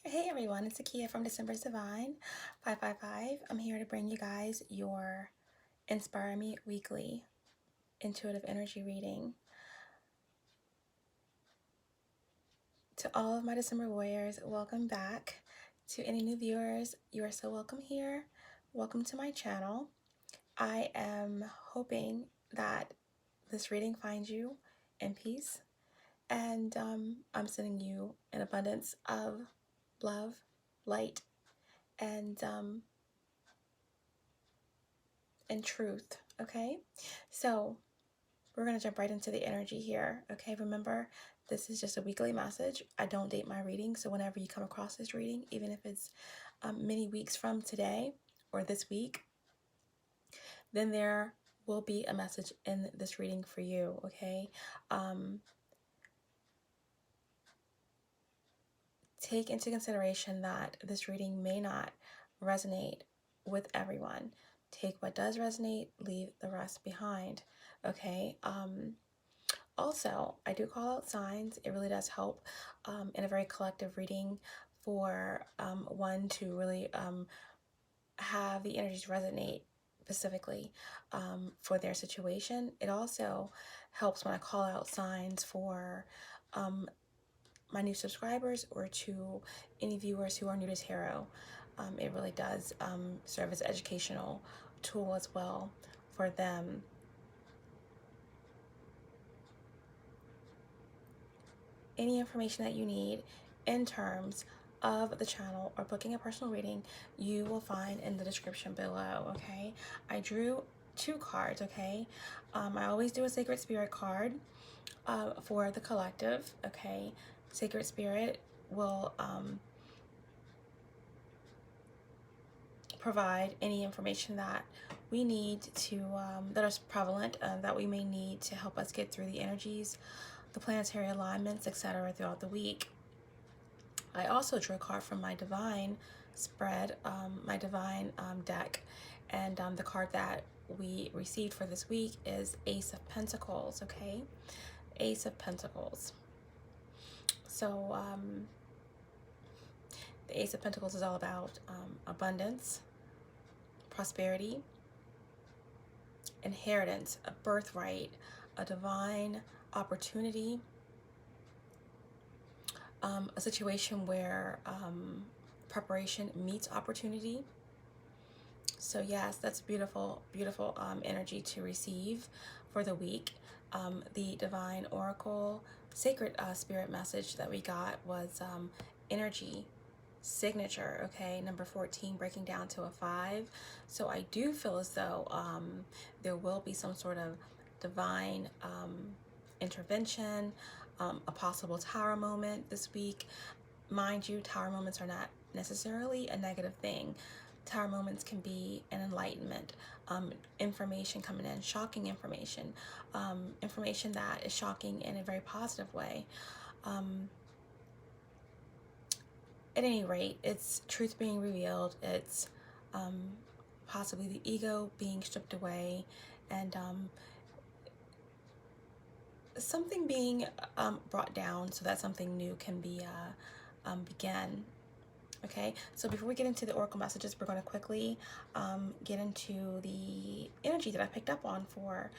Hey everyone, it's Akia from December's Divine 555. I'm here to bring you guys your Inspire Me Weekly Intuitive Energy Reading. To all of my December warriors, welcome back. To any new viewers, you are so welcome here. Welcome to my channel. I am hoping that this reading finds you in peace, and I'm sending you an abundance of love, light, and truth. Okay, so we're going to jump right into the energy here. Okay, remember, this is just a weekly message. I don't date my reading, so whenever you come across this reading, even if it's many weeks from today or this week, then there will be a message in this reading for you. Okay, take into consideration that this reading may not resonate with everyone. Take what does resonate, leave the rest behind. Okay, also, I do call out signs. It really does help in a very collective reading for one to really have the energies resonate specifically for their situation. It also helps when I call out signs for my new subscribers or to any viewers who are new to tarot. It really does serve as an educational tool as well for them. Any information that you need in terms of the channel or booking a personal reading, you will find in the description below. Okay, I drew 2 cards. Okay, I always do a Sacred Spirit card for the collective. Okay, Sacred Spirit will provide any information that we need to that is prevalent, that we may need to help us get through the energies, the planetary alignments, etc. throughout the week. I also drew a card from my divine spread, my divine deck, and the card that we received for this week is Ace of Pentacles. Okay, Ace of Pentacles. So the Ace of Pentacles is all about abundance, prosperity, inheritance, a birthright, a divine opportunity, a situation where preparation meets opportunity. So yes, that's beautiful, beautiful energy to receive for the week. The divine oracle sacred spirit message that we got was energy signature. Okay, number 14 breaking down to a 5. So I do feel as though there will be some sort of divine intervention, a possible tower moment this week. Mind you, tower moments are not necessarily a negative thing. Tower moments can be an enlightenment, information coming in, shocking information, information that is shocking in a very positive way. At any rate, it's truth being revealed. It's possibly the ego being stripped away, and something being brought down so that something new can be begin. Okay, so before we get into the oracle messages, we're going to quickly get into the energy that I picked up on for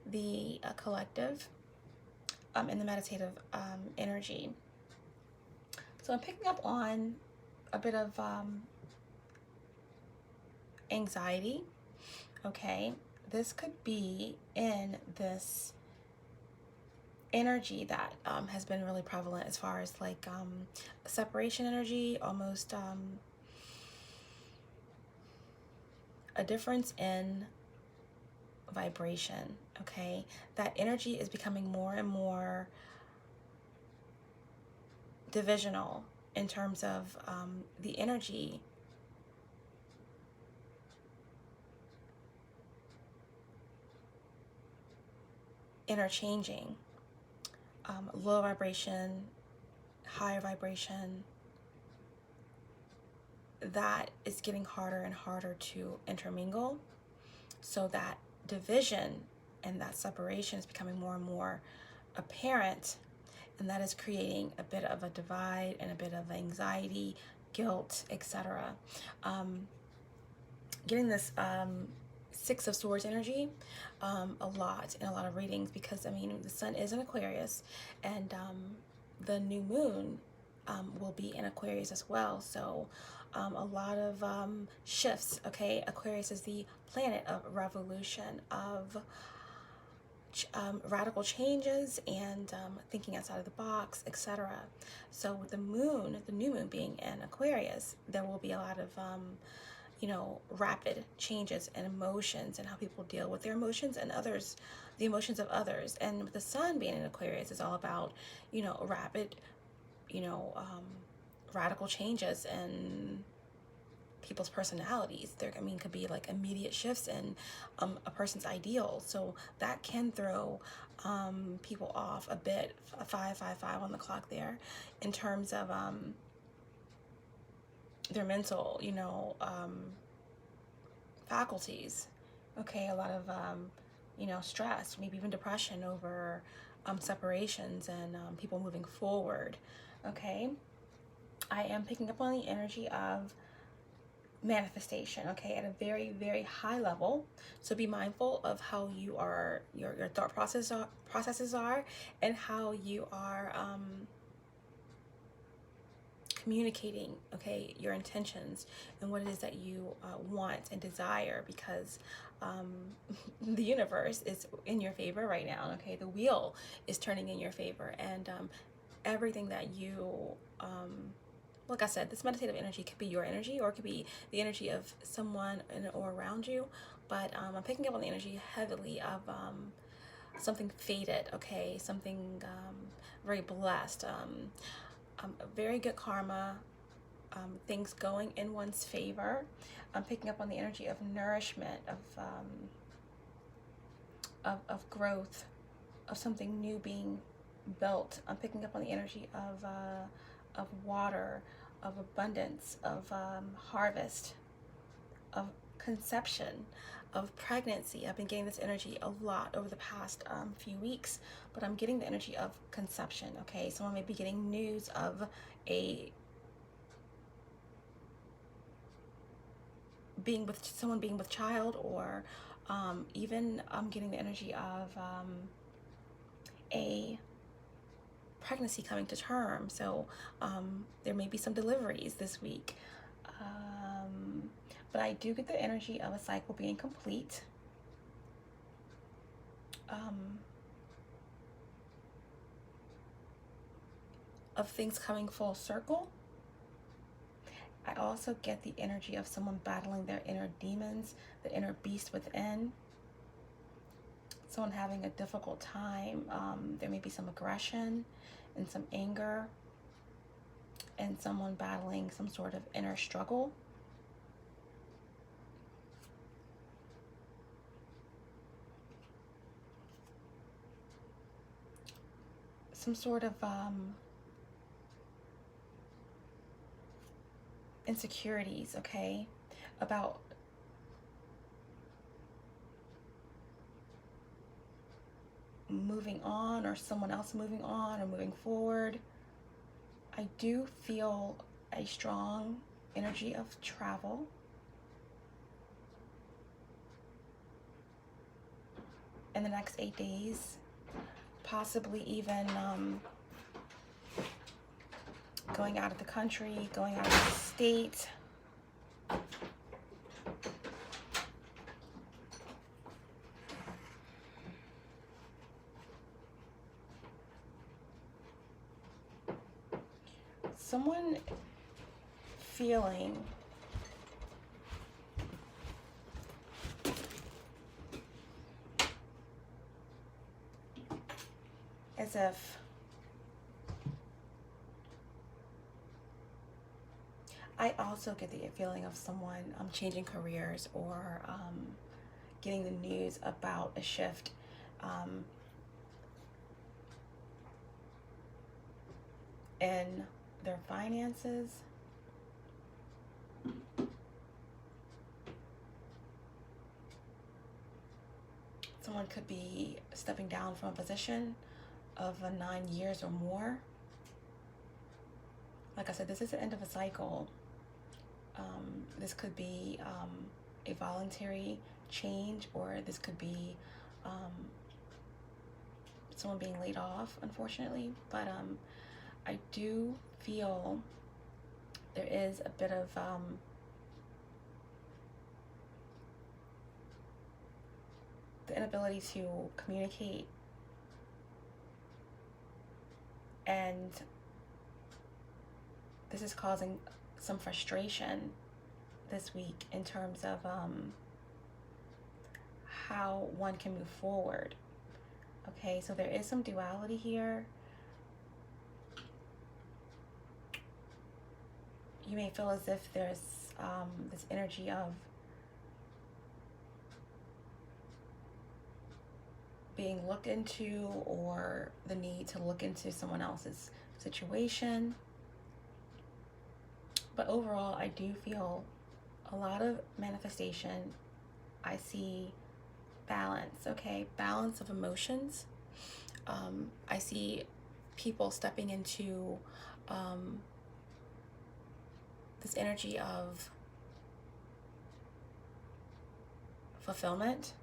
the collective in the meditative energy. So I'm picking up on a bit of anxiety. Okay, this could be in this energy that has been really prevalent as far as like separation energy, almost a difference in vibration. Okay, that energy is becoming more and more divisional in terms of the energy interchanging, low vibration, higher vibration. That is getting harder and harder to intermingle, so that division and that separation is becoming more and more apparent, and that is creating a bit of a divide and a bit of anxiety, guilt, etc. Getting this Six of Swords energy a lot in a lot of readings, because I mean the sun is in Aquarius, and the new moon will be in Aquarius as well. So a lot of shifts. Okay, Aquarius is the planet of revolution, of radical changes, and thinking outside of the box, etc. So with the moon, the new moon being in Aquarius, there will be a lot of you know, rapid changes in emotions and how people deal with their emotions and others, the emotions of others. And with the sun being in Aquarius, is all about, you know, rapid, you know, radical changes in people's personalities. There, I mean, could be like immediate shifts in a person's ideals. So that can throw people off a bit. 555 on the clock there, in terms of their mental, you know, faculties. Okay, a lot of you know, stress, maybe even depression over separations and people moving forward. Okay, I am picking up on the energy of manifestation, okay, at a very, very high level. So be mindful of how you are, your thought processes are, and how you are communicating, okay, your intentions and what it is that you want and desire, because the universe is in your favor right now. Okay, the wheel is turning in your favor, and everything that you like I said, this meditative energy could be your energy, or it could be the energy of someone in or around you. But I'm picking up on the energy heavily of something fated, okay, something very blessed, very good karma, things going in one's favor. I'm picking up on the energy of nourishment, of growth, of something new being built. I'm picking up on the energy of water, of abundance, of harvest, of conception, of pregnancy. I've been getting this energy a lot over the past few weeks, but I'm getting the energy of conception. Okay, someone may be getting news of someone being with child, or even I'm getting the energy of a pregnancy coming to term. So there may be some deliveries this week, but I do get the energy of a cycle being complete, of things coming full circle. I also get the energy of someone battling their inner demons, the inner beast within, someone having a difficult time. There may be some aggression and some anger, and someone battling some sort of inner struggle. Some sort of insecurities, okay, about moving on, or someone else moving on or moving forward. I do feel a strong energy of travel. In the next 8 days, possibly even going out of the country, going out of the state. Someone feeling as if I also get the feeling of someone changing careers, or getting the news about a shift in their finances. Someone could be stepping down from a position of 9 years or more. like I said, this is the end of a cycle. This could be a voluntary change, or this could be someone being laid off, unfortunately. But I do feel there is a bit of the inability to communicate, and this is causing some frustration this week in terms of how one can move forward. Okay, so there is some duality here. You may feel as if there's this energy of being looked into, or the need to look into someone else's situation. But overall, I do feel a lot of manifestation. I see balance, okay? Balance of emotions. I see people stepping into this energy of fulfillment,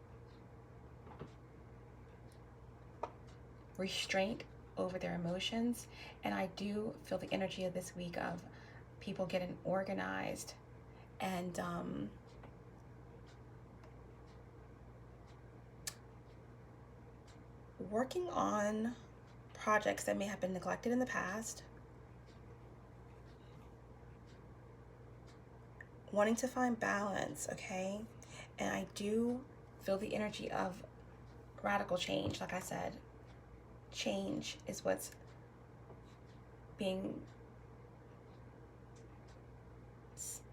restraint over their emotions. And I do feel the energy of this week of people getting organized and working on projects that may have been neglected in the past, wanting to find balance, okay? And I do feel the energy of radical change. Like I said, change is what's being,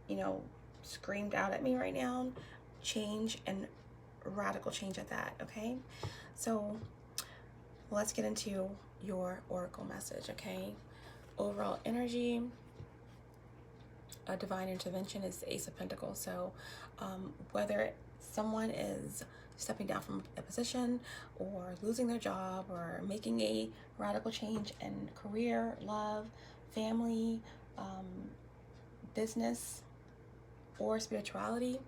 you know, screamed out at me right now. Change, and radical change at that, okay? So let's get into your oracle message, okay? Overall energy, a divine intervention is the Ace of Pentacles. So whether someone is stepping down from a position, or losing their job, or making a radical change in career, love, family, business, or spirituality,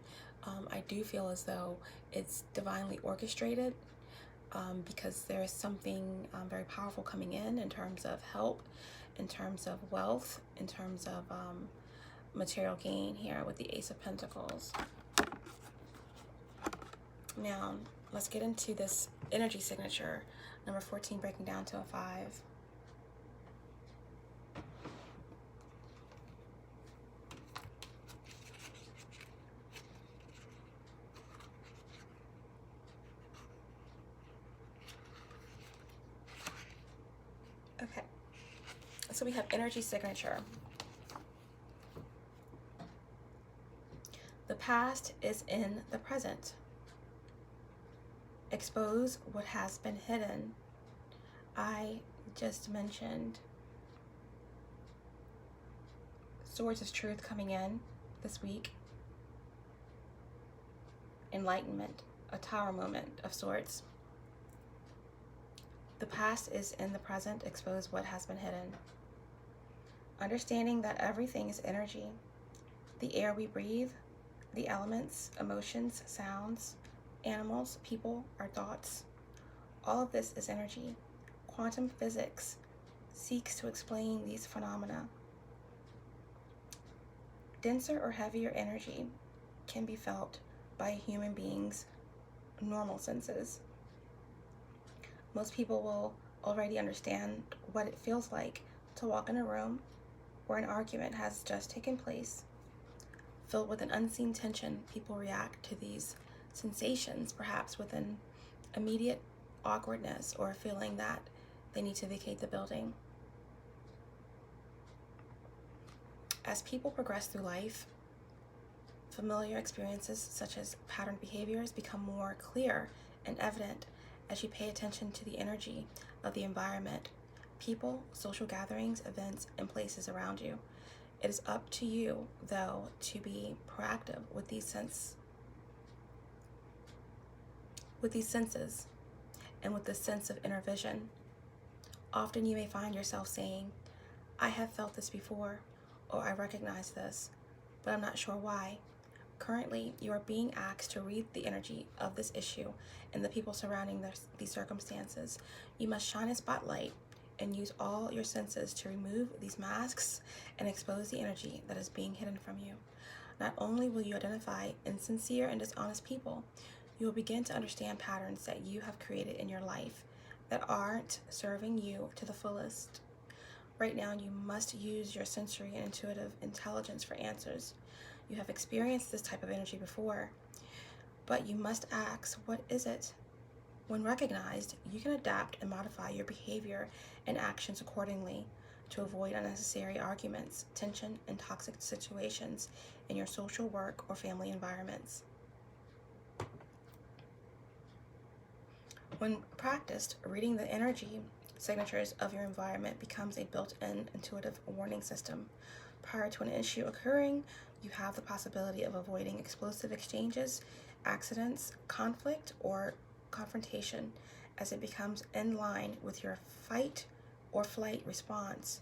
I do feel as though it's divinely orchestrated, because there is something very powerful coming in terms of help, in terms of wealth, in terms of material gain here with the Ace of Pentacles. Now, let's get into this energy signature, number 14, breaking down to a 5. Okay, so we have energy signature. The past is in the present. Expose what has been hidden. I just mentioned Swords of Truth coming in this week. Enlightenment, a Tower moment of sorts. The past is in the present. Expose what has been hidden. Understanding that everything is energy. The air we breathe, the elements, emotions, sounds, animals, people, our thoughts. All of this is energy. Quantum physics seeks to explain these phenomena. Denser or heavier energy can be felt by a human being's normal senses. Most people will already understand what it feels like to walk in a room where an argument has just taken place. Filled with an unseen tension, people react to these sensations, perhaps with an immediate awkwardness or a feeling that they need to vacate the building. As people progress through life, familiar experiences such as patterned behaviors become more clear and evident as you pay attention to the energy of the environment, people, social gatherings, events, and places around you. It is up to you, though, to be proactive with these senses and with the sense of inner vision. Often you may find yourself saying, I have felt this before, or I recognize this, but I'm not sure why. Currently, you are being asked to read the energy of this issue and the people surrounding these circumstances. You must shine a spotlight and use all your senses to remove these masks and expose the energy that is being hidden from you. Not only will you identify insincere and dishonest people, you will begin to understand patterns that you have created in your life that aren't serving you to the fullest. Right now, you must use your sensory and intuitive intelligence for answers. You have experienced this type of energy before, but you must ask, what is it? When recognized, you can adapt and modify your behavior and actions accordingly to avoid unnecessary arguments, tension, and toxic situations in your social, work, or family environments. When practiced, reading the energy signatures of your environment becomes a built-in intuitive warning system. Prior to an issue occurring, you have the possibility of avoiding explosive exchanges, accidents, conflict, or confrontation as it becomes in line with your fight or flight response,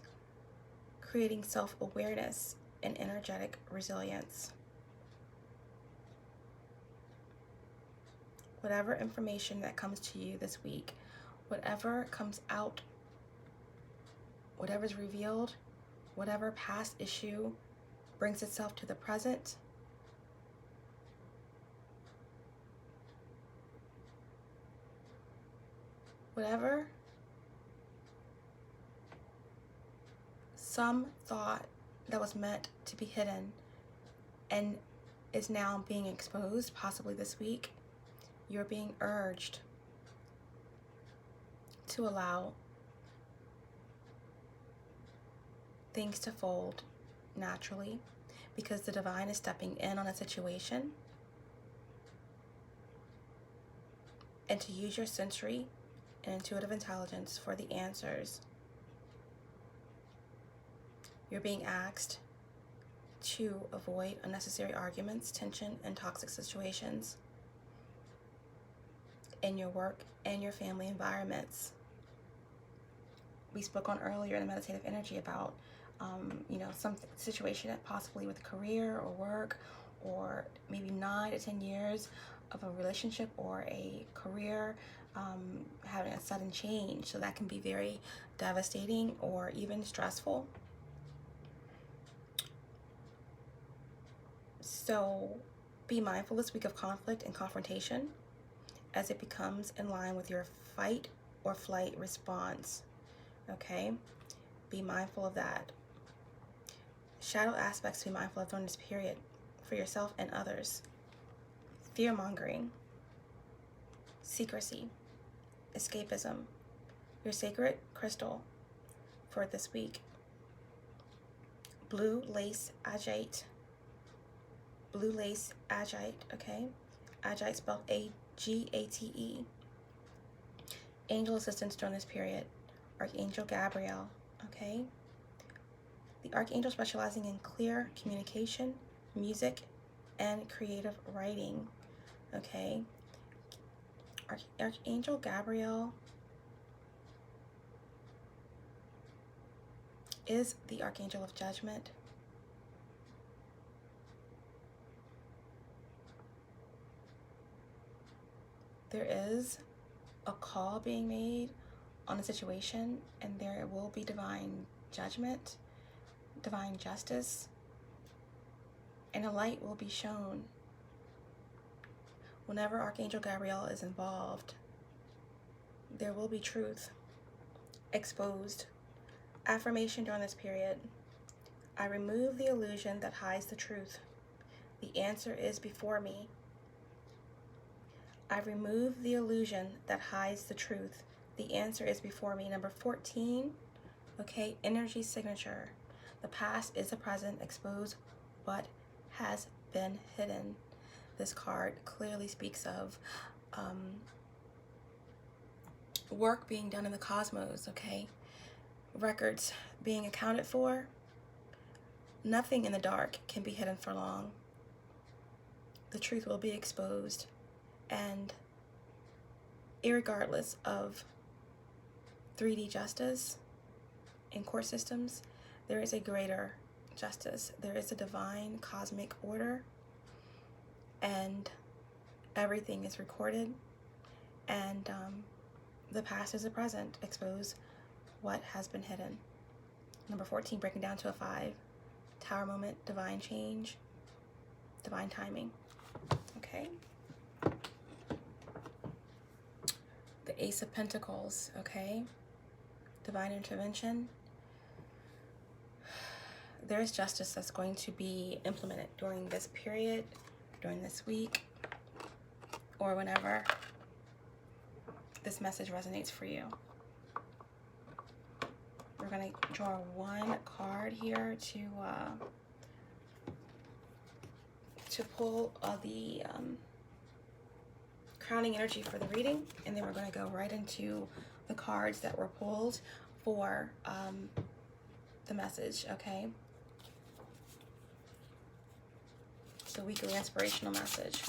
creating self-awareness and energetic resilience. Whatever information that comes to you this week, whatever comes out, whatever's revealed, whatever past issue brings itself to the present, whatever some thought that was meant to be hidden and is now being exposed, possibly this week, you're being urged to allow things to fold naturally, because the divine is stepping in on a situation, and to use your sensory and intuitive intelligence for the answers. You're being asked to avoid unnecessary arguments, tension, and toxic situations in your work and your family environments. We spoke on earlier in the meditative energy about some situation possibly with career or work, or maybe 9 to 10 years of a relationship or a career having a sudden change. So that can be very devastating or even stressful. So be mindful this week of conflict and confrontation as it becomes in line with your fight or flight response. Okay? Be mindful of that. Shadow aspects to be mindful of during this period for yourself and others. Fear-mongering, secrecy, escapism, your sacred crystal for this week. Blue lace agate. Blue lace agate, okay? Agate spelled A-G-A-T-E. Angel assistance during this period. Archangel Gabriel, okay? The Archangel specializing in clear communication, music, and creative writing, okay? Archangel Gabriel is the Archangel of Judgment. There is a call being made on a situation, and there will be divine judgment, divine justice, and a light will be shown. Whenever Archangel Gabriel is involved, there will be truth exposed. Affirmation during this period. I remove the illusion that hides the truth. The answer is before me. I remove the illusion that hides the truth. The answer is before me. Number 14, okay, energy signature. The past is the present. Expose what has been hidden. This card clearly speaks of work being done in the cosmos, okay? Records being accounted for. Nothing in the dark can be hidden for long. The truth will be exposed. And irregardless of 3D justice and court systems, there is a greater justice. There is a divine cosmic order, and everything is recorded, and the past is the present. Expose what has been hidden. Number 14, breaking down to a 5. Tower moment, divine change, divine timing. Okay. The Ace of Pentacles, okay. Divine intervention. There is justice that's going to be implemented during this period, during this week, or whenever this message resonates for you. We're going to draw one card here to pull the crowning energy for the reading, and then we're going to go right into the cards that were pulled for the message, okay? The weekly inspirational message.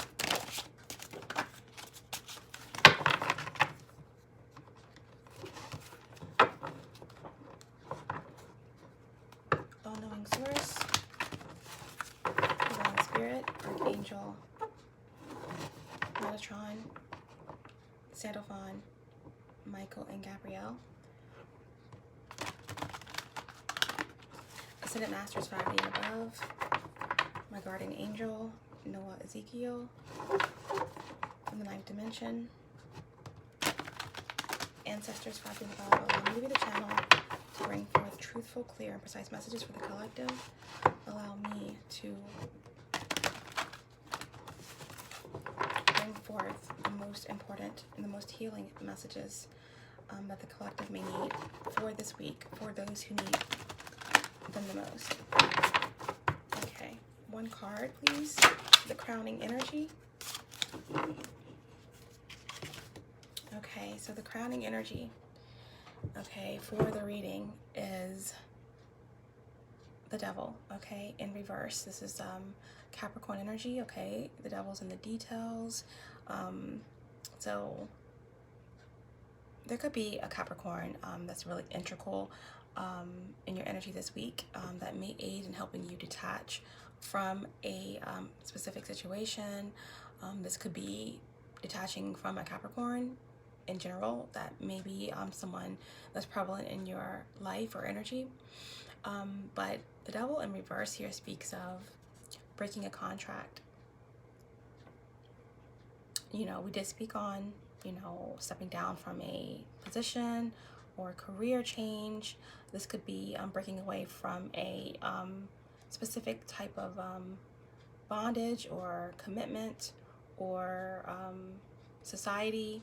All-knowing source, divine spirit, archangel Metatron, Sandalphon, Michael, and Gabrielle. Ascended Masters 5D and above. My guardian angel, Noah Ezekiel, from the 9th dimension. Ancestors 5D and above, allow me to be the channel to bring forth truthful, clear, and precise messages for the collective. Allow me to bring forth the most important and the most healing messages that the collective may need for this week, for those who need them the most. Okay, one card, please. The crowning energy. Okay, so the crowning energy, okay, for the reading is the devil, okay, in reverse. This is Capricorn energy, okay. The devil's in the details. So there could be a Capricorn that's really integral in your energy this week, that may aid in helping you detach from a specific situation. This could be detaching from a Capricorn in general. That may be someone that's prevalent in your life or energy. But the devil in reverse here speaks of breaking a contract. You know, we did speak on, you know, stepping down from a position or career change. This could be breaking away from a specific type of bondage or commitment or society.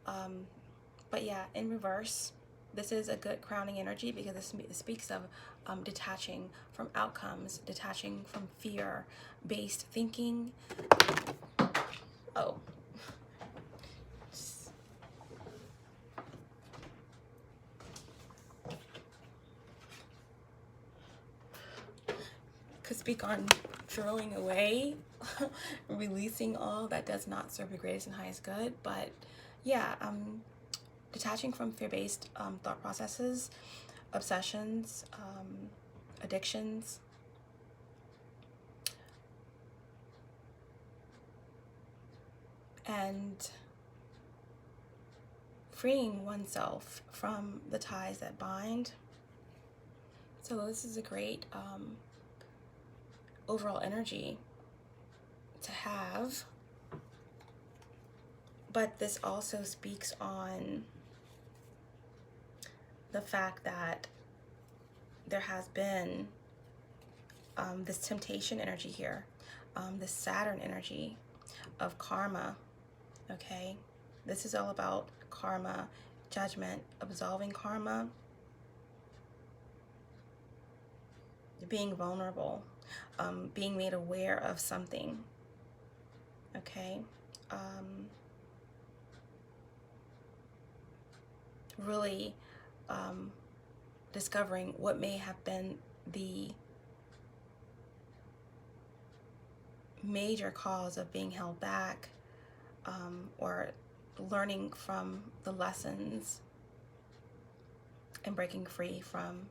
But yeah, in reverse, this is a good crowning energy because this speaks of detaching from outcomes, detaching from fear-based thinking. Oh. Could speak on throwing away, releasing all that does not serve your greatest and highest good. But yeah, detaching from fear-based thought processes, obsessions, addictions. And freeing oneself from the ties that bind. So this is a great overall energy to have. But this also speaks on the fact that there has been this temptation energy here, this Saturn energy of karma, okay? This is all about karma, judgment, absolving karma, being vulnerable, being made aware of something, okay? Really discovering what may have been the major cause of being held back, or learning from the lessons and breaking free from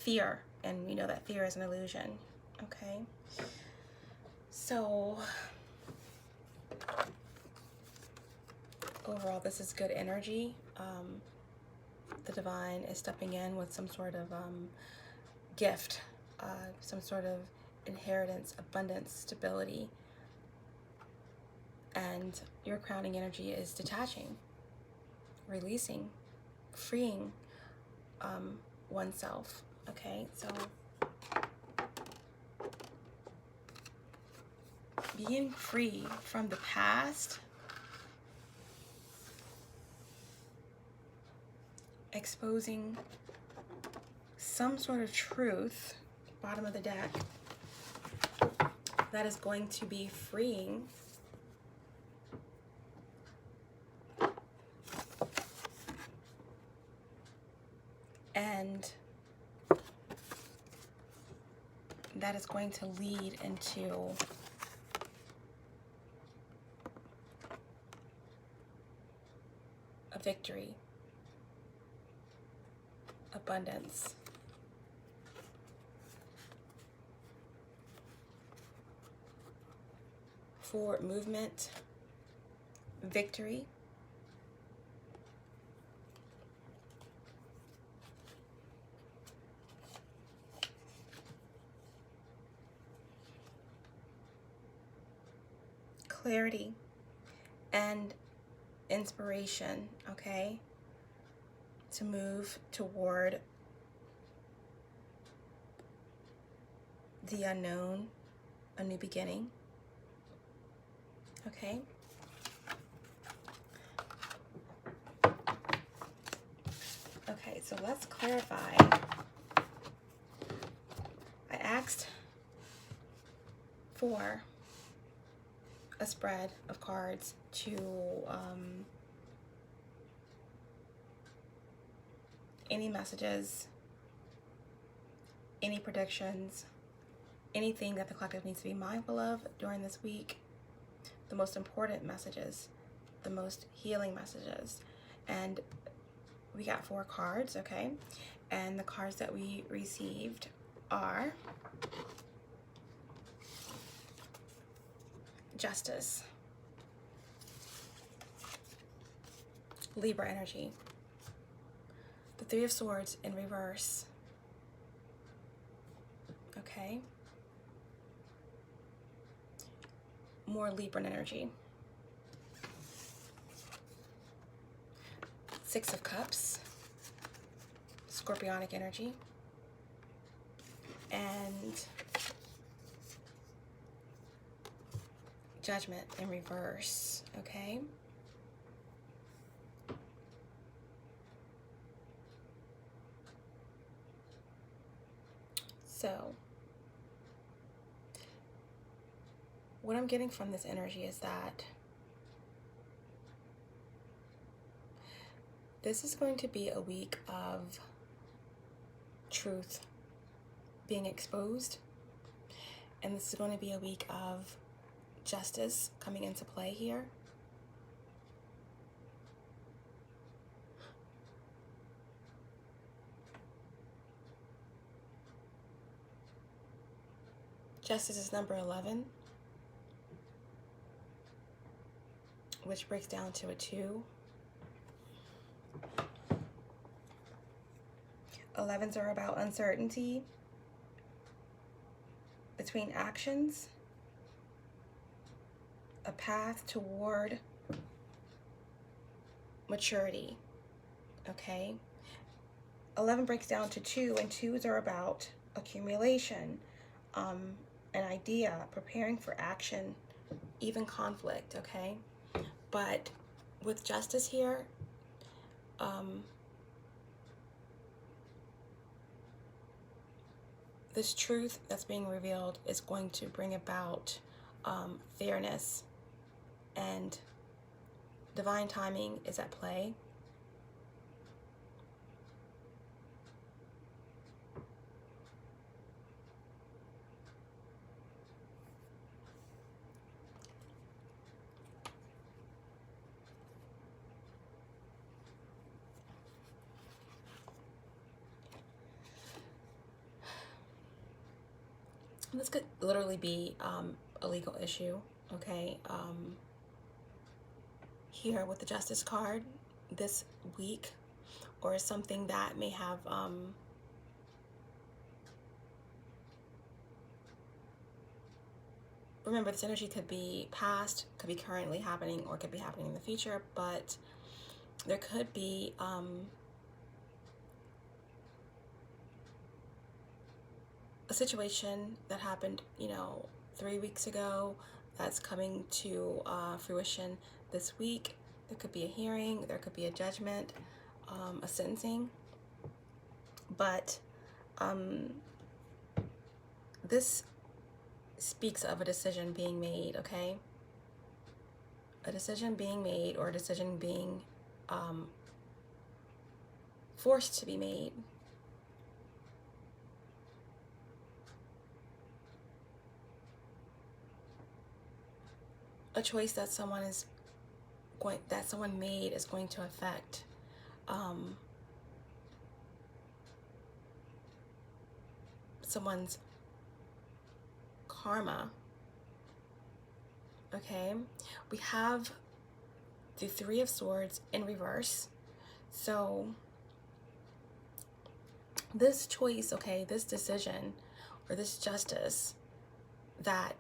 fear, and we know that fear is an illusion. Okay, so overall, this is good energy. The divine is stepping in with some sort of gift, some sort of inheritance, abundance, stability. And your crowning energy is detaching, releasing, freeing oneself. Okay, so being free from the past, exposing some sort of truth, bottom of the deck, that is going to be freeing. And that is going to lead into a victory, abundance, forward movement, victory, clarity, and inspiration, okay, to move toward the unknown, a new beginning. Okay, okay, so let's clarify. I asked for a spread of cards to any messages, any predictions, anything that the collective needs to be mindful of during this week, the most important messages, the most healing messages. And we got 4 cards, okay? And the cards that we received are Justice, Libra energy, the 3 of Swords in reverse, okay? More Libran energy. 6 of Cups, Scorpionic energy, and Judgment in reverse, okay? So, what I'm getting from this energy is that this is going to be a week of truth being exposed, and this is going to be a week of justice coming into play here. Justice is number 11, which breaks down to a 2. 11s are about uncertainty between actions, a path toward maturity, okay? 11 breaks down to 2, and 2s are about accumulation, an idea, preparing for action, even conflict, okay? But with justice here, this truth that's being revealed is going to bring about fairness, and divine timing is at play. This could literally be a legal issue, okay? Here with the Justice card this week, or something that may have remember, this energy could be past, could be currently happening, or could be happening in the future, but there could be a situation that happened, you know, 3 weeks ago that's coming to fruition this week. There could be a hearing, there could be a judgment, a sentencing, but this speaks of a decision being made, okay? A decision being made, or a decision being forced to be made. A choice that someone made is going to affect someone's karma. Okay, we have the Three of Swords in reverse. So this choice, okay, this decision or this justice that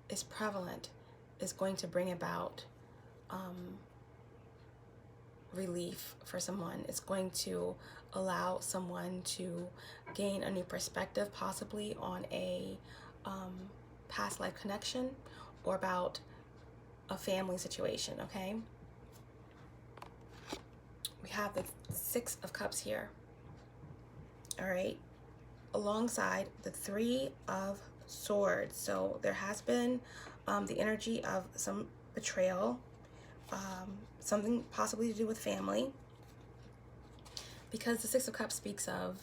is prevalent is going to bring about relief for someone. It's going to allow someone to gain a new perspective, possibly on a past life connection, or about a family situation, okay? We have the Six of Cups here, all right, alongside the Three of Swords. So there has been the energy of some betrayal, something possibly to do with family, because the Six of Cups speaks of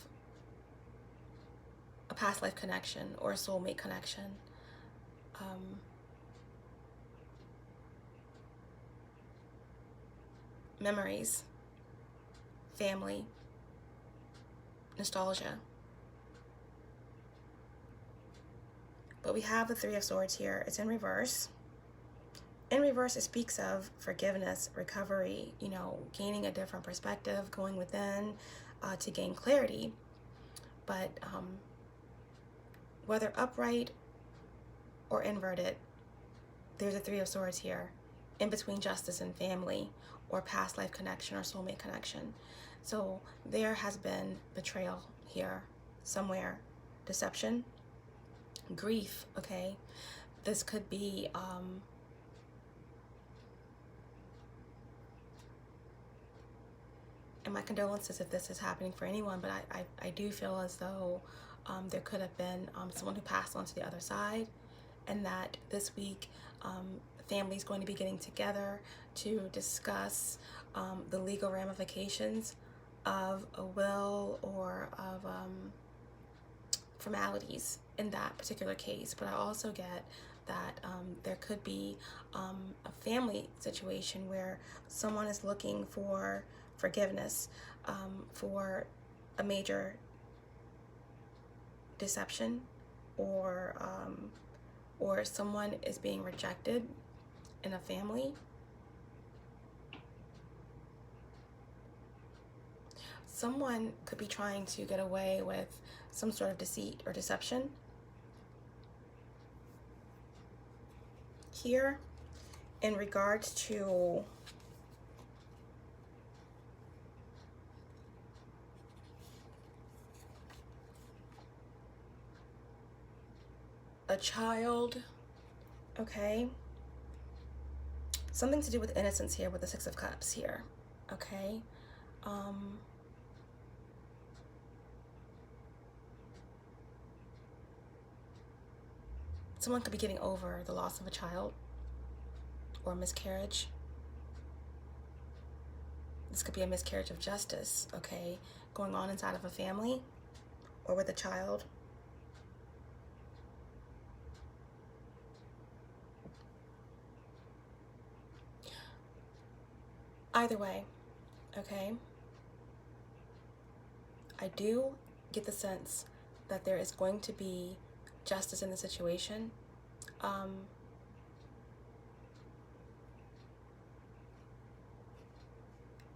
a past life connection or a soulmate connection. Memories, family, nostalgia. But we have the Three of Swords here. It's in reverse. In reverse, it speaks of forgiveness, recovery, you know, gaining a different perspective, going within to gain clarity. But whether upright or inverted, there's a Three of Swords here, in between justice and family, or past life connection or soulmate connection. So there has been betrayal here somewhere, deception, grief, okay? This could be and my condolences if this is happening for anyone, but I do feel as though there could have been someone who passed on to the other side, and that this week family is going to be getting together to discuss the legal ramifications of a will, or of formalities in that particular case. But I also get that there could be a family situation where someone is looking for forgiveness for a major deception, or someone is being rejected in a family. Someone could be trying to get away with some sort of deceit or deception. Here, in regards to a child, okay? Something to do with innocence here with the Six of Cups here, okay? Someone could be getting over the loss of a child or miscarriage. This could be a miscarriage of justice, okay, going on inside of a family or with a child. Either way, okay, I do get the sense that there is going to be justice in the situation.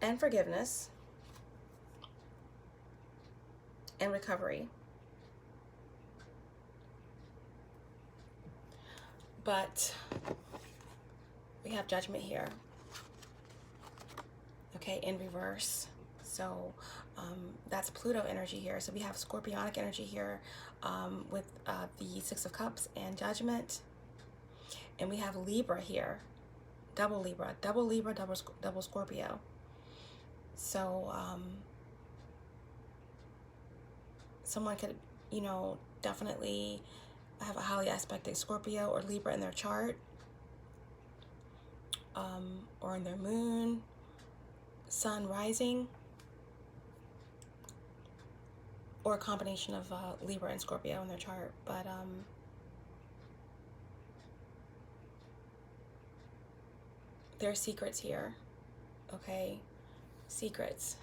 And forgiveness and recovery. But we have Judgment here, okay, in reverse. So that's Pluto energy here. So we have Scorpionic energy here with the Six of Cups and Judgment. And we have Libra here, double Libra, double Scorpio. So someone could, you know, definitely have a highly aspected Scorpio or Libra in their chart, or in their moon, sun rising, or a combination of Libra and Scorpio in their chart. But there are secrets here, okay? Secrets.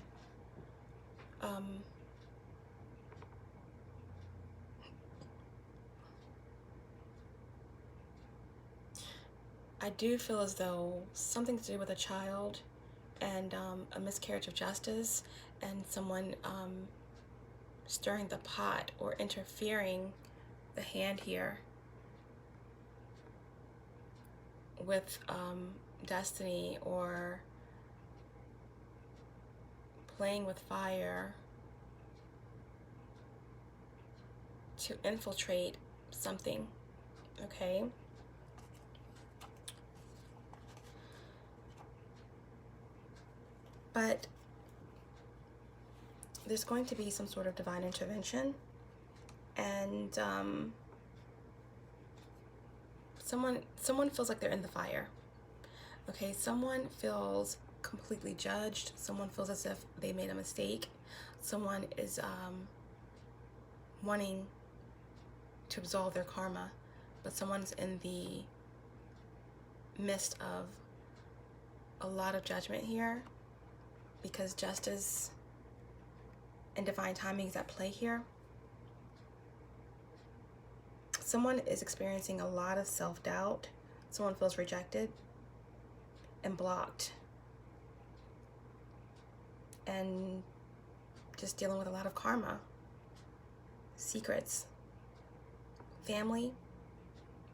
I do feel as though something to do with a child and a miscarriage of justice and someone stirring the pot or interfering the hand here with destiny, or playing with fire to infiltrate something, okay? But there's going to be some sort of divine intervention, and someone feels like they're in the fire, okay? Someone feels completely judged. Someone feels as if they made a mistake. Someone is wanting to absolve their karma, but someone's in the midst of a lot of judgment here, because justice and divine timing is at play here. Someone is experiencing a lot of self-doubt. Someone feels rejected and blocked, and just dealing with a lot of karma, secrets, family,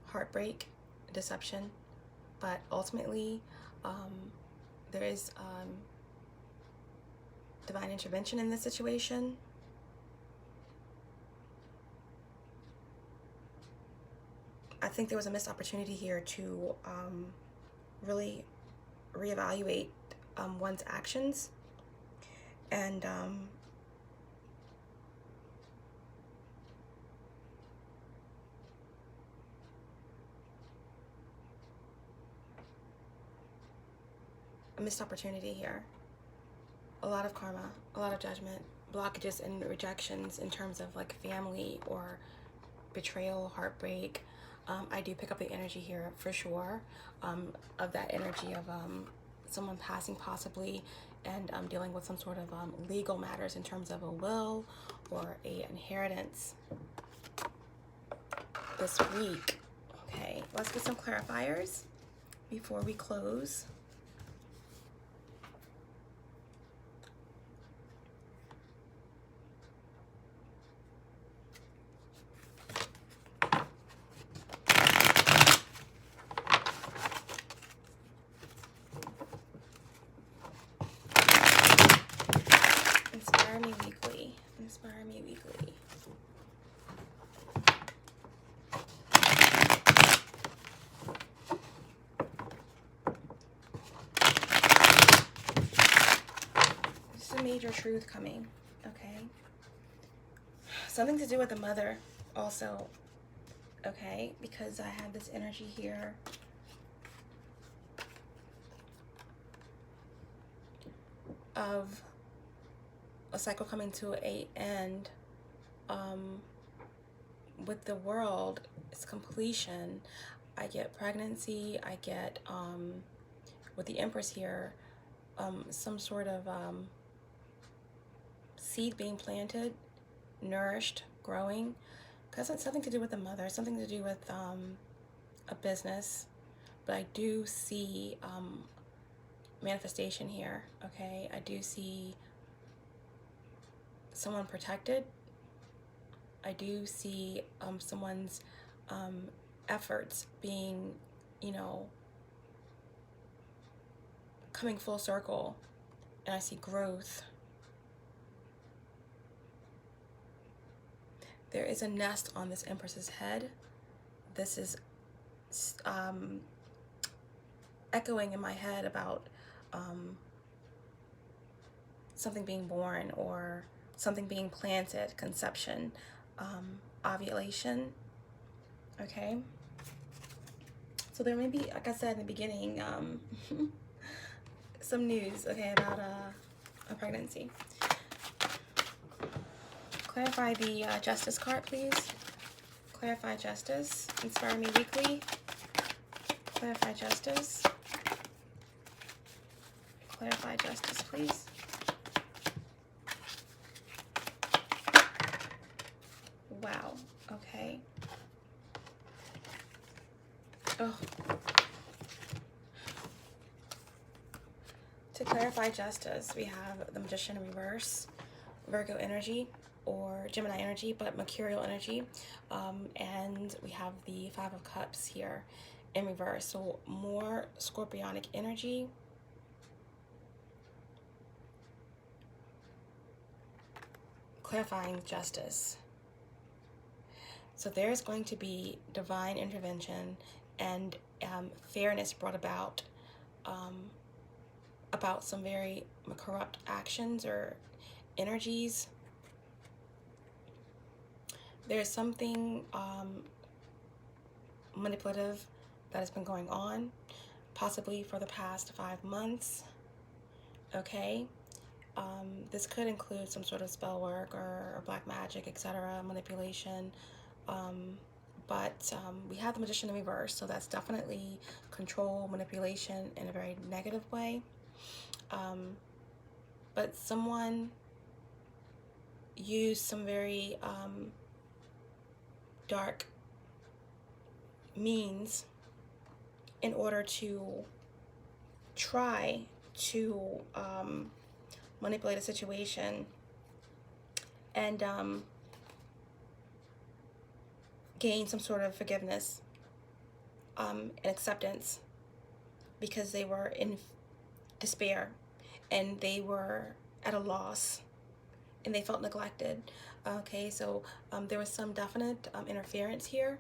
heartbreak, deception. But ultimately, there is divine intervention in this situation. I think there was a missed opportunity here to really reevaluate one's actions, and a missed opportunity here. A lot of karma, a lot of judgment, blockages and rejections in terms of like family or betrayal, heartbreak. I do pick up the energy here for sure, of that energy of someone passing possibly, and dealing with some sort of legal matters in terms of a will or a inheritance this week. Okay, let's get some clarifiers before we close. Inspire me weekly. Inspire me weekly. This is a major truth coming, okay? Something to do with the mother also, okay? Because I have this energy here of a cycle coming to an end. With the world, it's completion. I get pregnancy. I get, with the Empress here, some sort of seed being planted, nourished, growing, because it's something to do with the mother, something to do with a business. But I do see manifestation here, okay? I do see someone protected. I do see someone's efforts being, you know, coming full circle, and I see growth. There is a nest on this Empress's head. This is echoing in my head about something being born or something being planted, conception, ovulation, okay? So there may be, like I said in the beginning, some news, okay, about a pregnancy. Clarify the Justice card, please. Clarify Justice. Inspire Me Weekly. Clarify Justice. Clarify Justice, please. Wow, okay. Oh. To clarify Justice, we have the Magician in reverse, Virgo energy, or Gemini energy, but Mercurial energy, and we have the Five of Cups here in reverse, so more Scorpionic energy. Clarifying Justice. So there's going to be divine intervention and fairness brought about some very corrupt actions or energies. There's something manipulative that has been going on, possibly for the past 5 months, okay? This could include some sort of spell work or black magic, etc., manipulation, but we have the Magician in reverse, so that's definitely control, manipulation in a very negative way. But someone used some very dark means in order to try to manipulate a situation and gain some sort of forgiveness and acceptance, because they were in despair and they were at a loss and they felt neglected. Okay, so there was some definite interference here,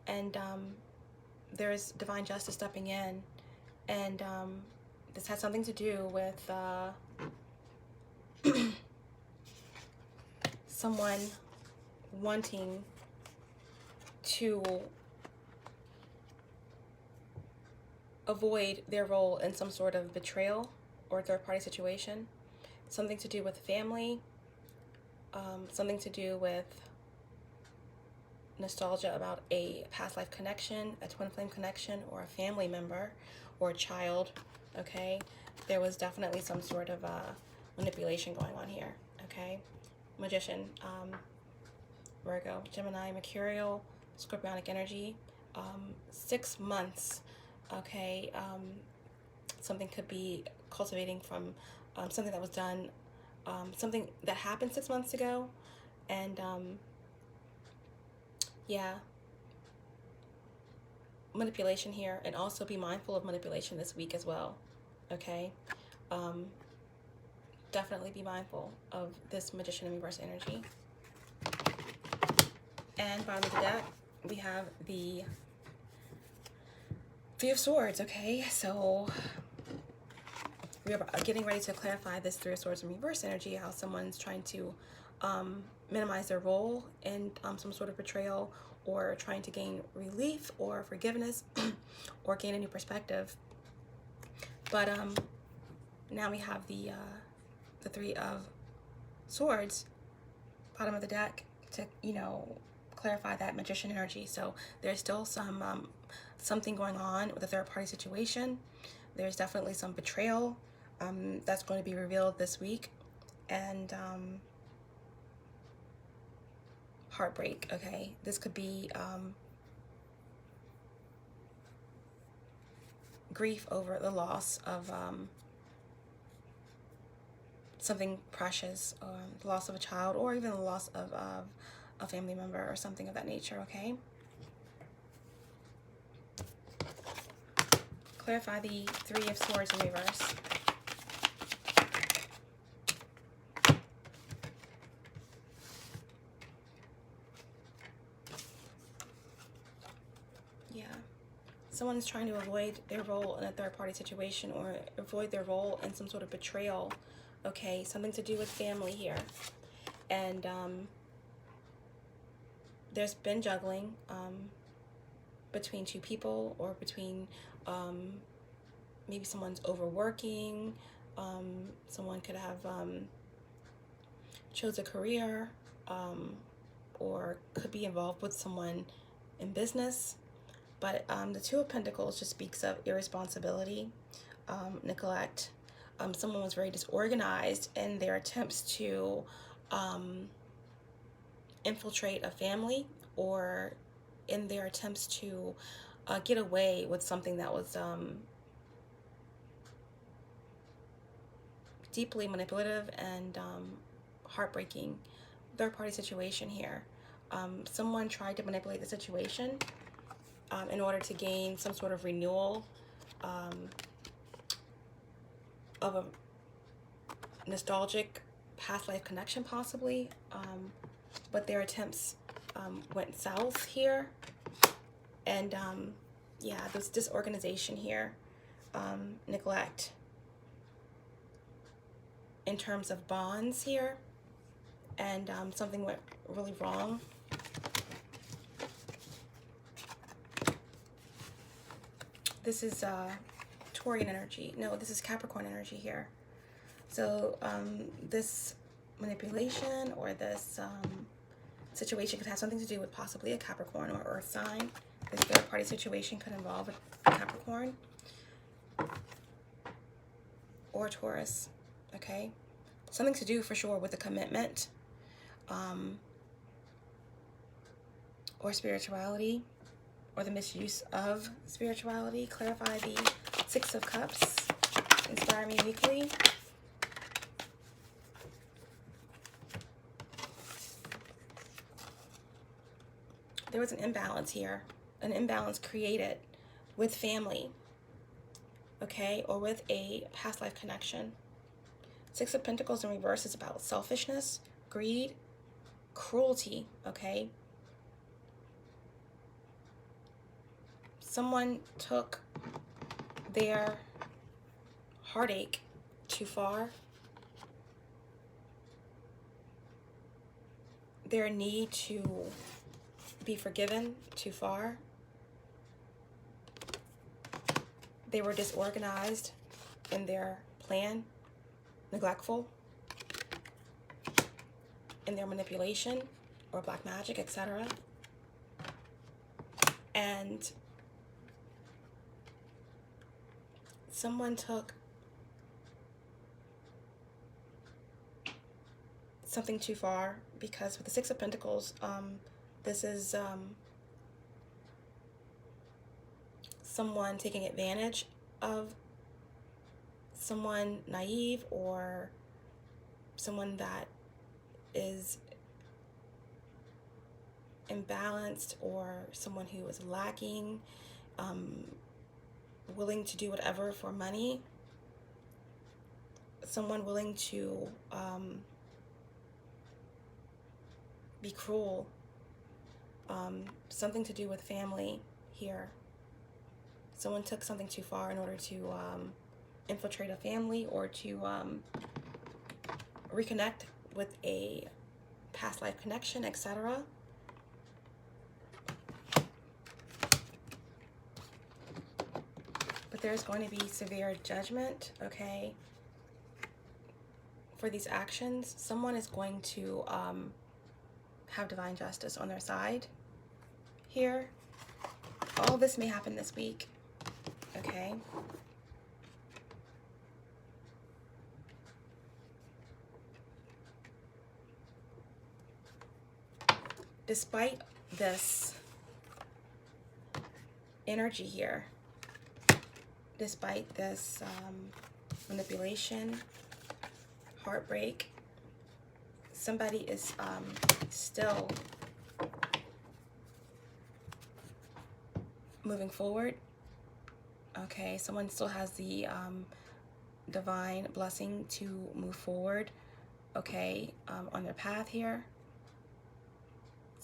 and there is divine justice stepping in, and this has something to do with someone wanting to avoid their role in some sort of betrayal or third-party situation. Something to do with family, something to do with nostalgia about a past life connection, a twin flame connection, or a family member or a child, okay? There was definitely some sort of manipulation going on here, okay? Magician, Virgo, Gemini, Mercurial, Scorpionic energy, 6 months, okay? Something could be cultivating from something that was done, something that happened 6 months ago, and yeah, manipulation here, and also be mindful of manipulation this week as well, okay? Definitely be mindful of this Magician in reverse energy. And bottom of the deck, we have the Three of Swords, okay? So we are getting ready to clarify this Three of Swords in reverse energy, how someone's trying to minimize their role in some sort of betrayal, or trying to gain relief or forgiveness or gain a new perspective. But now we have the Three of Swords, bottom of the deck, to, you know, clarify that Magician energy. So there's still some something going on with a third-party situation. There's definitely some betrayal that's going to be revealed this week, and heartbreak, okay? This could be grief over the loss of something precious, the loss of a child, or even the loss of a family member or something of that nature, okay? Clarify the Three of Swords in reverse. Yeah. Someone is trying to avoid their role in a third-party situation, or avoid their role in some sort of betrayal, okay? Something to do with family here. And there's been juggling between two people, or between maybe someone's overworking, someone could have chose a career, or could be involved with someone in business. But the Two of Pentacles just speaks of irresponsibility, neglect. Someone was very disorganized in their attempts to infiltrate a family, or in their attempts to get away with something that was deeply manipulative and heartbreaking. Third-party situation here. Someone tried to manipulate the situation in order to gain some sort of renewal of a nostalgic past life connection, possibly, but their attempts went south here. And yeah, there's disorganization here, neglect in terms of bonds here, and something went really wrong. This is Taurian energy. No, this is Capricorn energy here. So this manipulation, or this situation could have something to do with possibly a Capricorn or Earth sign. This third party situation could involve a Capricorn or Taurus, okay? Something to do for sure with a commitment or spirituality, or the misuse of spirituality. Clarify the Six of Cups. Inspire me weekly. There was an imbalance here, an imbalance created with family, okay, or with a past life connection. Six of Pentacles in reverse is about selfishness, greed, cruelty, okay? Someone took their heartache too far. Their need to be forgiven too far. They were disorganized in their plan, neglectful in their manipulation or black magic, etc. And someone took something too far, because with the Six of Pentacles, this is someone taking advantage of someone naive, or someone that is imbalanced, or someone who is lacking, willing to do whatever for money, someone willing to be cruel, something to do with family here. Someone took something too far in order to infiltrate a family, or to reconnect with a past life connection, etc. But there's going to be severe judgment, okay, for these actions. Someone is going to have divine justice on their side here. All this may happen this week, okay? despite this energy here, despite this manipulation, heartbreak, somebody is still moving forward. Okay, someone still has the divine blessing to move forward, okay, on their path here.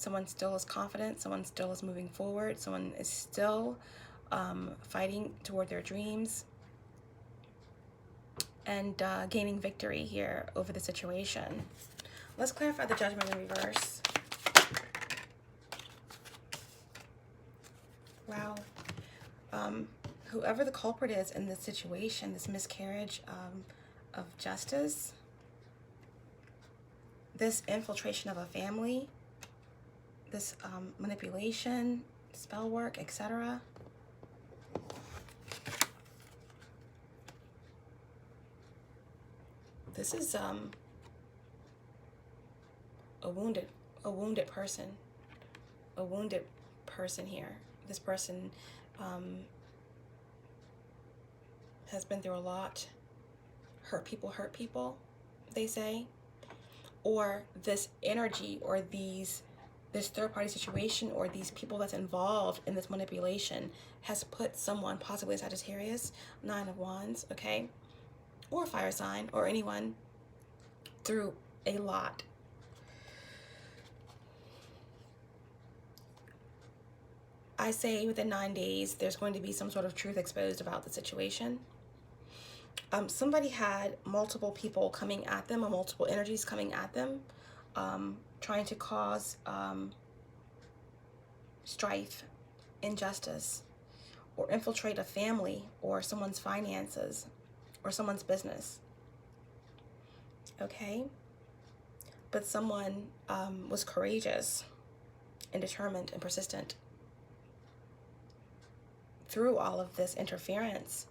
Someone still is confident, someone still is moving forward, someone is still fighting toward their dreams and gaining victory here over the situation. Let's clarify the Judgment in reverse. Wow. Whoever the culprit is in this situation, this miscarriage of justice, this infiltration of a family, this manipulation, spell work, etc. This is a wounded person here. This person has been through a lot. Hurt people, they say. Or this energy, or this third-party situation, or these people that's involved in this manipulation has put someone, possibly a Sagittarius, 9 of Wands, okay, or a fire sign, or anyone, through a lot. I say within 9 days, there's going to be some sort of truth exposed about the situation. Somebody had multiple people coming at them, or multiple energies coming at them, trying to cause strife, injustice, or infiltrate a family, or someone's finances, or someone's business. Okay? But someone was courageous and determined and persistent through all of this interference,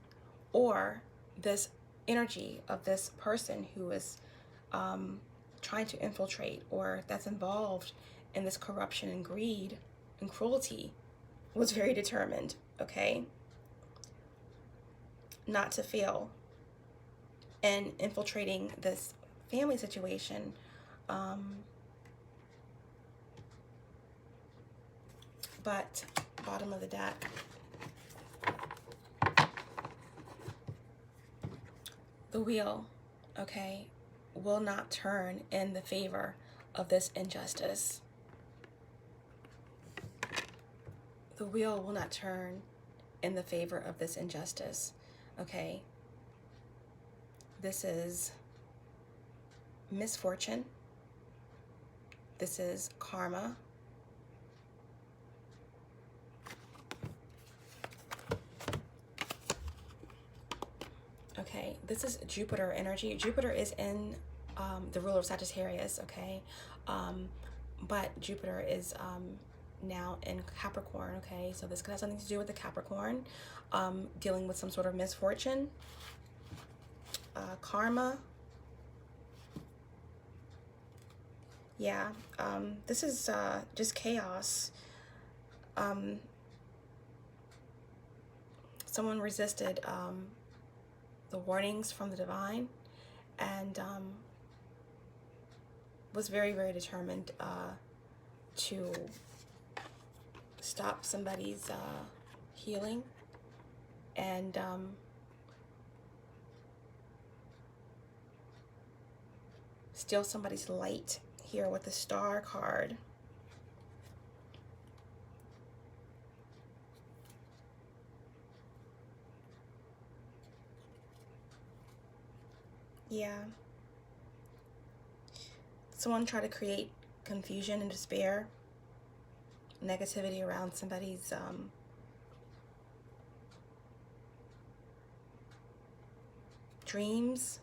or this energy of this person who is trying to infiltrate, or that's involved in this corruption and greed and cruelty, was very determined, okay, not to fail in infiltrating this family situation. But bottom of the deck, the wheel, okay, will not turn in the favor of this injustice. The wheel will not turn in the favor of this injustice, okay? This is misfortune. This is karma. Okay, this is Jupiter energy. Jupiter is in the ruler of Sagittarius, okay? But Jupiter is now in Capricorn, okay? So this could have something to do with the Capricorn, dealing with some sort of misfortune, karma. Yeah, this is just chaos. Someone resisted the warnings from the divine, and was very, very determined to stop somebody's healing, and steal somebody's light here with the Star card. Yeah. Someone tried to create confusion and despair, negativity around somebody's dreams,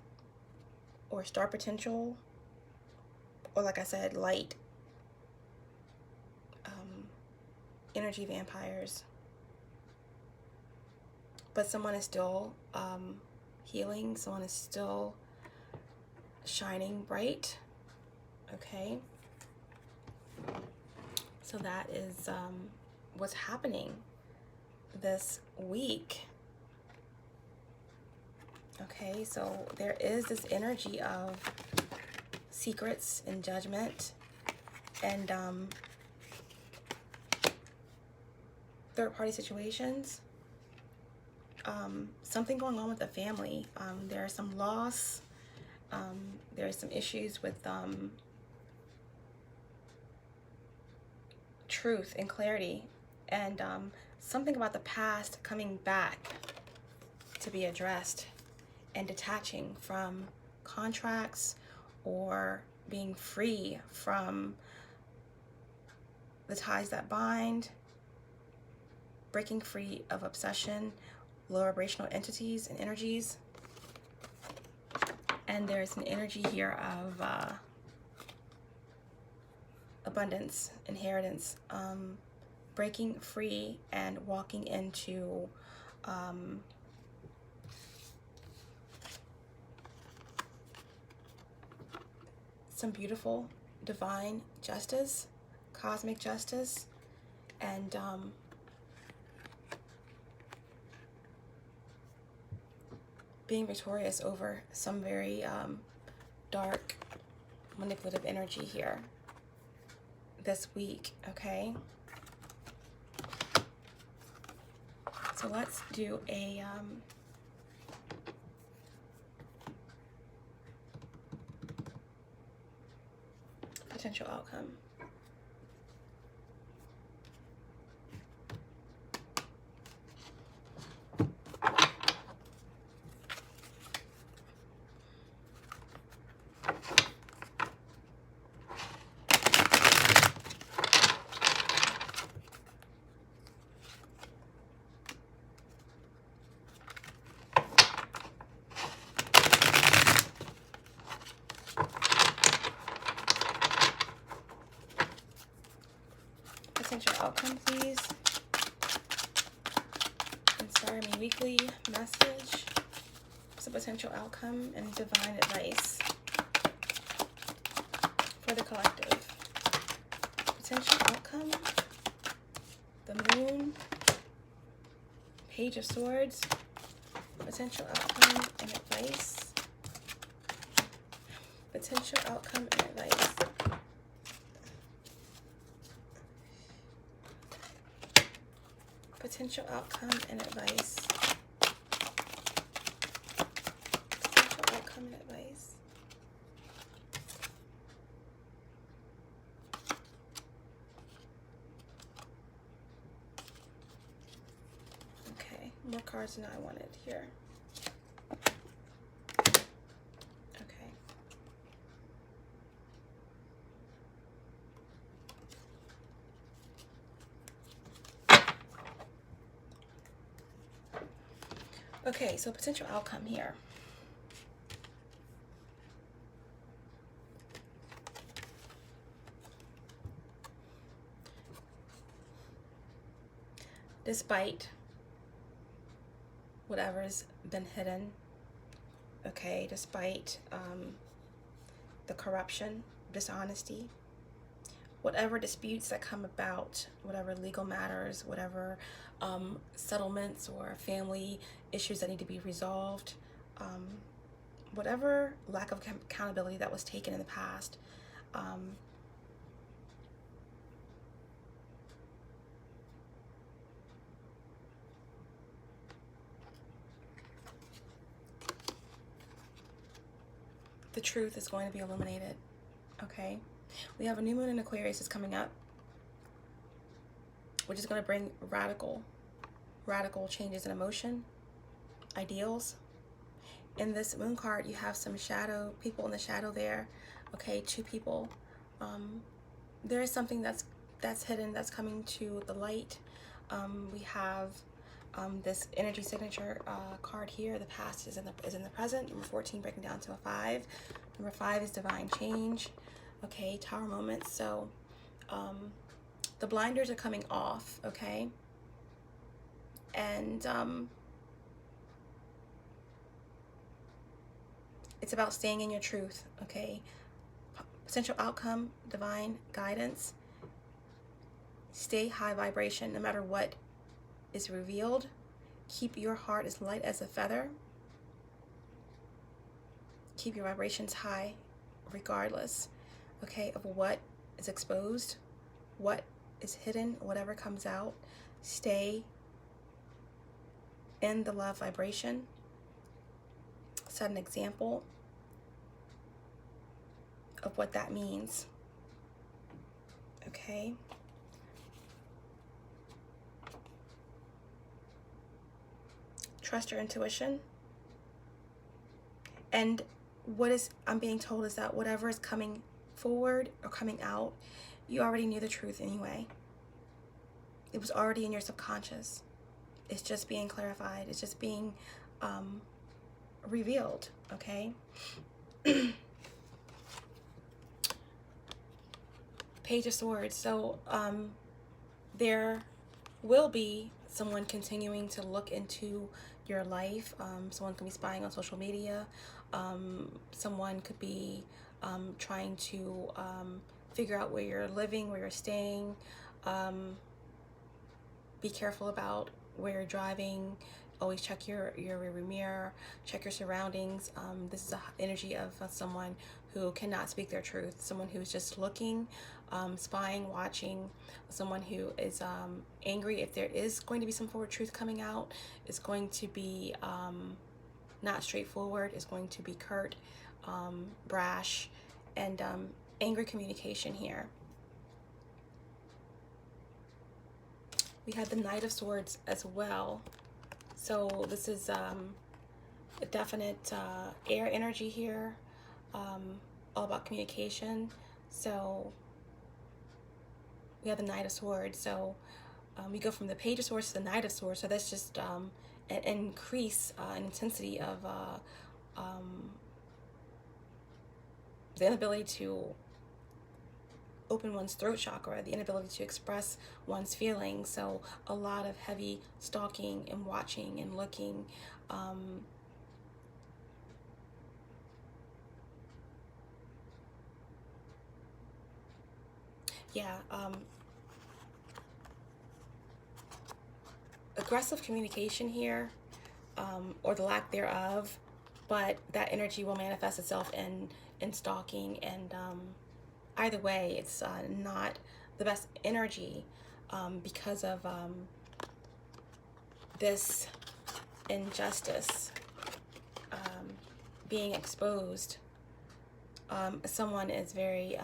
or star potential, or like I said, light, energy vampires. But someone is still healing, someone is still shining bright, okay? So that is what's happening this week. Okay, so there is this energy of secrets and judgment and third-party situations. Something going on with the family. There's some loss. There's some issues with truth and clarity, and something about the past coming back to be addressed, and detaching from contracts or being free from the ties that bind, breaking free of obsession, low vibrational entities and energies. And there's an energy here of abundance, inheritance, breaking free and walking into some beautiful divine justice, cosmic justice, and being victorious over some very dark, manipulative energy here this week, okay? So let's do a potential outcome. Potential outcome, please. Inspire me weekly message. What's a potential outcome and divine advice for the collective? Potential outcome, the moon, page of swords, potential outcome and advice, potential outcome and advice. Potential outcome and advice. Potential outcome and advice. Okay, more cards than I wanted here. Okay. Okay, so potential outcome here. Despite whatever's been hidden, okay, despite the corruption, dishonesty, whatever disputes that come about, whatever legal matters, whatever settlements or family issues that need to be resolved, whatever lack of accountability that was taken in the past, the truth is going to be illuminated, okay? We have a new moon in Aquarius is coming up, which is going to bring radical changes in emotion, ideals. In this moon card, you have some shadow, people in the shadow there, okay? Two people. There is something that's hidden, that's coming to the light. We have this energy signature card here. The past is in the present. Number 14 breaking down to a 5. Number 5 is divine change. Okay, tower moments. So the blinders are coming off, okay? And it's about staying in your truth, okay? Potential outcome, divine guidance. Stay high vibration no matter what is revealed. Keep your heart as light as a feather. Keep your vibrations high regardless, okay, of what is exposed, what is hidden, whatever comes out. Stay in the love vibration. Set an example of what that means, okay? Trust your intuition. And what is I'm being told is that whatever is coming forward or coming out, you already knew the truth anyway. It was already in your subconscious. It's just being clarified. It's just being revealed, okay? Page of Swords. So there will be someone continuing to look into your life. Someone can be spying on social media. Someone could be trying to figure out where you're living, where you're staying. Be careful about where you're driving. Always check your rearview mirror, check your surroundings. This is the energy of someone who cannot speak their truth, someone who's just looking, spying, watching, someone who is angry. If there is going to be some forward truth coming out, it's going to be not straightforward. It's going to be curt, brash, and angry communication here. We had the Knight of Swords as well. So this is a definite air energy here, all about communication. So we have the Knight of Swords. So we go from the Page of Swords to the Knight of Swords. So that's just an increase in intensity of the inability to open one's throat chakra, the inability to express one's feelings. So a lot of heavy stalking and watching and looking. Aggressive communication here, or the lack thereof, but that energy will manifest itself in stalking, and either way, it's not the best energy because of this injustice being exposed. Someone is very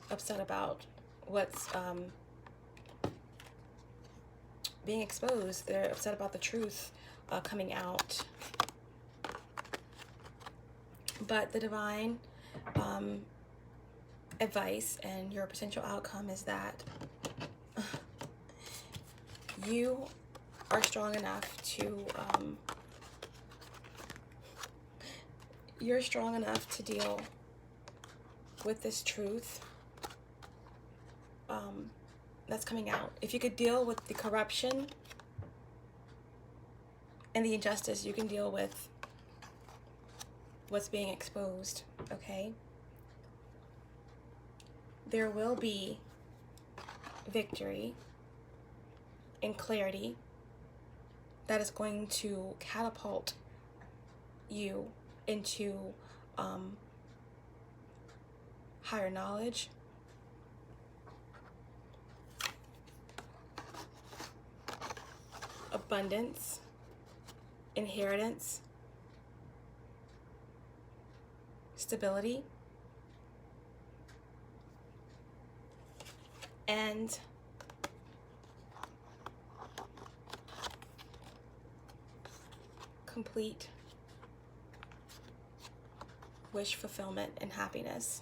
upset about what's being exposed. They're upset about the truth coming out. But the divine advice and your potential outcome is that you are strong enough to deal with this truth that's coming out. If you could deal with the corruption and the injustice, you can deal with what's being exposed, okay? There will be victory and clarity that is going to catapult you into higher knowledge, abundance, inheritance, stability, and complete wish fulfillment and happiness.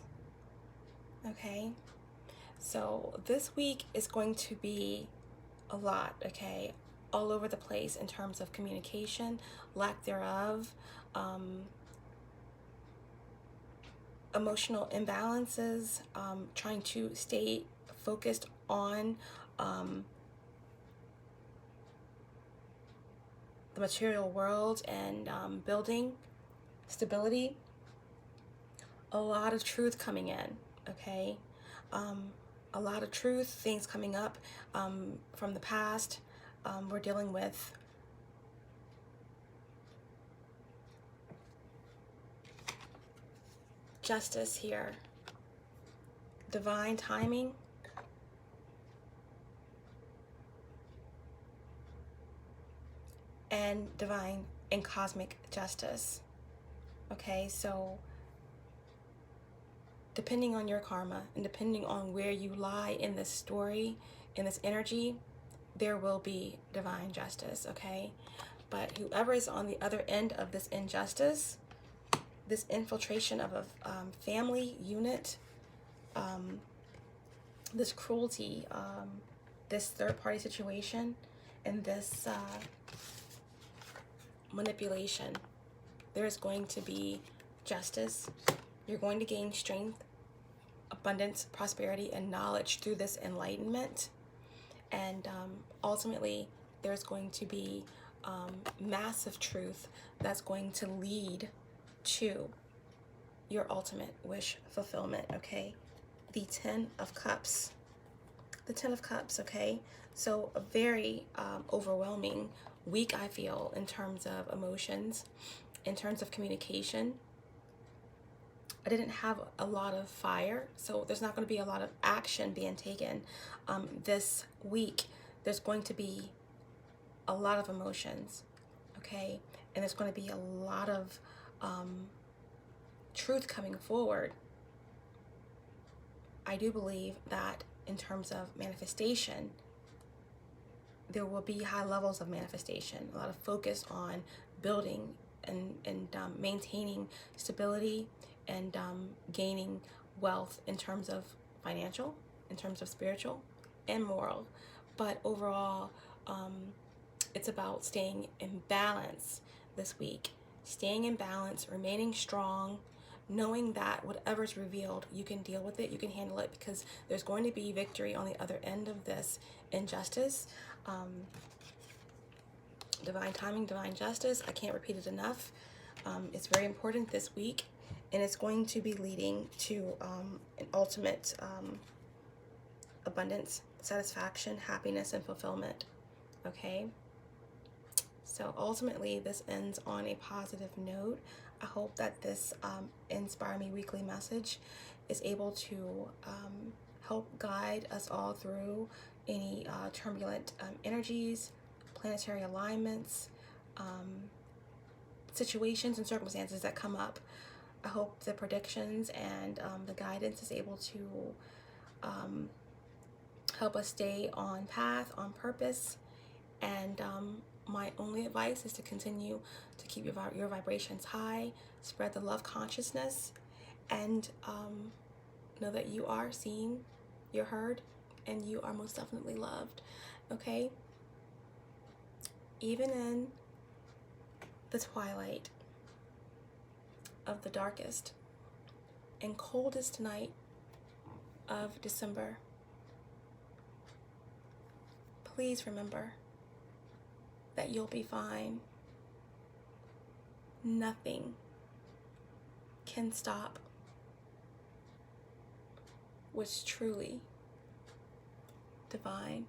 Okay, so this week is going to be a lot, okay, all over the place in terms of communication, lack thereof, emotional imbalances, trying to stay focused on the material world and building stability. A lot of truth coming in, okay? a lot of truth, things coming up from the past. We're dealing with justice here, divine timing, and divine and cosmic justice. Okay, so depending on your karma and depending on where you lie in this story, in this energy, there will be divine justice, okay? But whoever is on the other end of this injustice, this infiltration of a family unit, this cruelty, this third-party situation, and this manipulation, there is going to be justice. You're going to gain strength, abundance, prosperity, and knowledge through this enlightenment. And ultimately, there's going to be massive truth that's going to lead to your ultimate wish fulfillment, okay? The 10 of Cups. The 10 of Cups, okay? So a very overwhelming week, I feel, in terms of emotions, in terms of communication. I didn't have a lot of fire, so there's not going to be a lot of action being taken this week. There's going to be a lot of emotions, okay? And there's going to be a lot of truth coming forward. I do believe that in terms of manifestation, there will be high levels of manifestation, a lot of focus on building and maintaining stability and gaining wealth in terms of financial, in terms of spiritual and moral. But overall, it's about staying in balance this week, staying in balance, remaining strong, knowing that whatever's revealed, you can deal with it, you can handle it, because there's going to be victory on the other end of this injustice. Divine timing, divine justice, I can't repeat it enough. It's very important this week, and it's going to be leading to an ultimate abundance, satisfaction, happiness, and fulfillment, okay? So ultimately, this ends on a positive note. I hope that this Inspire Me weekly message is able to help guide us all through any turbulent energies, planetary alignments, situations and circumstances that come up. I hope the predictions and the guidance is able to help us stay on path, on purpose. And my only advice is to continue to keep your vibrations high, spread the love consciousness, and know that you are seen, you're heard, and you are most definitely loved, okay? Even in the twilight of the darkest and coldest night of December, please remember that you'll be fine. Nothing can stop what's truly divine